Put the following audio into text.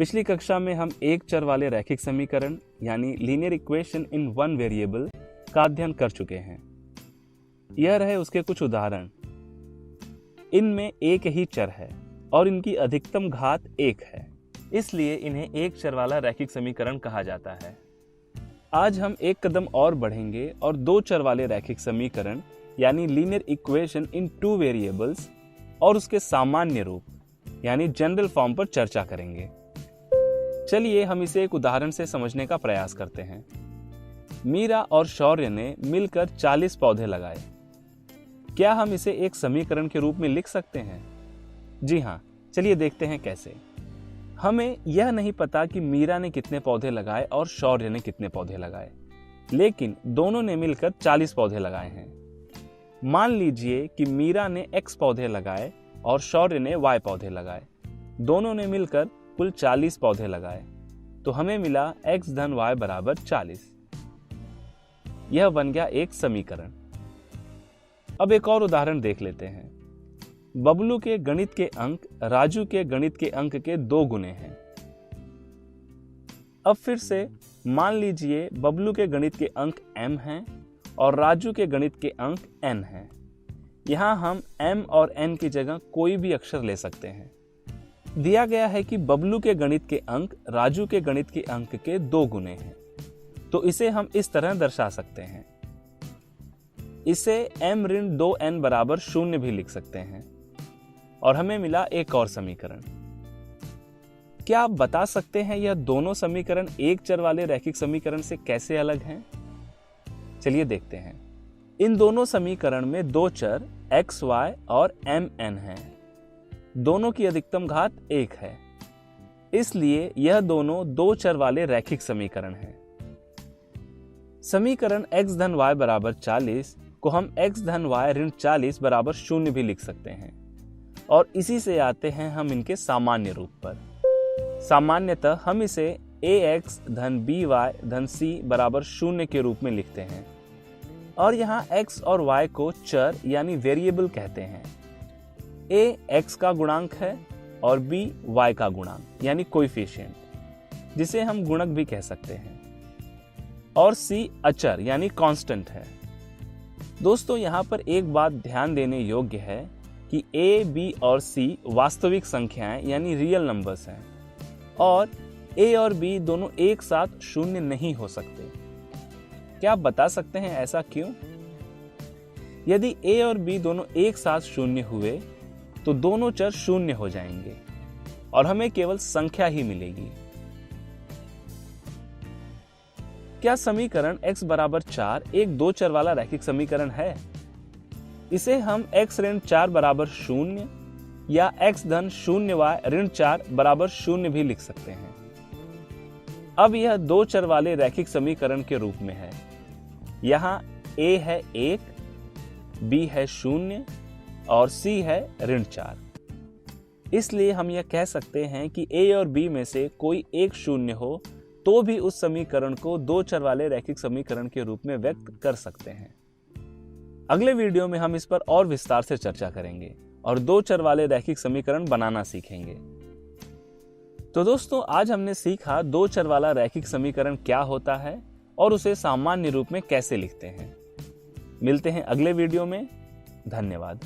पिछली कक्षा में हम एक चर वाले रैखिक समीकरण यानी linear equation in one variable का अध्ययन कर चुके हैं। यह रहे उसके कुछ उदाहरण। इनमें एक ही चर है और इनकी अधिकतम घात 1 है, इसलिए इन्हें एक चर वाला रैखिक समीकरण कहा जाता है। आज हम एक कदम और बढ़ेंगे और दो चर वाले रैखिक समीकरण यानी linear equation in two variables और उसके सामान्य रूप यानी जनरल फॉर्म पर चर्चा करेंगे। चलिए हम इसे एक उदाहरण से समझने का प्रयास करते हैं। मीरा और शौर्य ने मिलकर 40 पौधे लगाए। क्या हम इसे एक समीकरण के रूप में लिख सकते हैं? जी हाँ, चलिए देखते हैं कैसे। हमें यह नहीं पता कि मीरा ने कितने पौधे लगाए और शौर्य ने कितने पौधे लगाए, लेकिन दोनों ने मिलकर 40 पौधे लगाए हैं। मान लीजिए कि मीरा ने x पौधे लगाए और शौर्य ने y पौधे लगाए। दोनों ने मिलकर कुल 40 पौधे लगाए, तो हमें मिला x धन y बराबर 40। यह बन गया एक समीकरण। अब एक और उदाहरण देख लेते हैं। बबलू के गणित के अंक राजू के गणित के अंक के 2 गुने हैं। अब फिर से मान लीजिए बबलू के गणित के अंक m हैं और राजू के गणित के अंक n हैं। यहां हम m और n की जगह कोई भी अक्षर ले सकते हैं। दिया गया है कि बबलू के गणित के अंक राजू के गणित के अंक के 2 गुने हैं, तो इसे हम इस तरह दर्शा सकते हैं। इसे m ऋण 2n बराबर 0 भी लिख सकते हैं और हमें मिला एक और समीकरण। क्या आप बता सकते हैं यह दोनों समीकरण एक चर वाले रैखिक समीकरण से कैसे अलग हैं? चलिए देखते हैं। इन दोनों समीकरण में दो चर x, y और mn हैं। दोनों की अधिकतम घात 1 है, इसलिए यह दोनों दो चर वाले रैखिक समीकरण हैं। समीकरण x धन y बराबर 40 को हम x धन y ऋण 40 बराबर 0 भी लिख सकते हैं और इसी से आते हैं हम इनके सामान्य रूप पर। सामान्यतः हम इसे ax धन by धन c बराबर 0 के रूप में लिखते हैं और यहाँ x और y को चर यानी वेरिएबल कहते हैं। a x का गुणांक है और b y का गुणांक यानी कोएफिशिएंट, जिसे हम गुणक भी कह सकते हैं, और c अचर यानी कांस्टेंट है। दोस्तों, यहाँ पर एक बात ध्यान देने योग्य है कि a, b और c वास्तविक संख्याएं यानी रियल नंबर्स हैं और a और b दोनों एक साथ शून्य नहीं हो सकते। क्या आप बता सकते हैं ऐसा क्यों? यदि a और b दोनों एक साथ शून्य हुए तो दोनों चर शून्य हो जाएंगे और हमें केवल संख्या ही मिलेगी। क्या समीकरण x बराबर 4 एक दो चर वाला रैखिक समीकरण है? इसे हम x ऋण 4 बराबर 0 या x धन 0y ऋण 4 बराबर 0 भी लिख सकते हैं। अब यह दो चर वाले रैखिक समीकरण के रूप में है। यहाँ a है 1, b है 0 और c है ऋण 4। इसलिए हम यह कह सकते हैं कि a और b में से कोई एक शून्य हो तो भी उस समीकरण को दो चर वाले रैखिक समीकरण के रूप में व्यक्त कर सकते हैं। अगले वीडियो में हम इस पर और विस्तार से चर्चा करेंगे और दो चर वाले रैखिक समीकरण बनाना सीखेंगे। तो दोस्तों, आज हमने सीखा दो चर वाला रैखिक समीकरण क्या होता है और उसे सामान्य रूप में कैसे लिखते हैं। मिलते हैं अगले वीडियो में। धन्यवाद।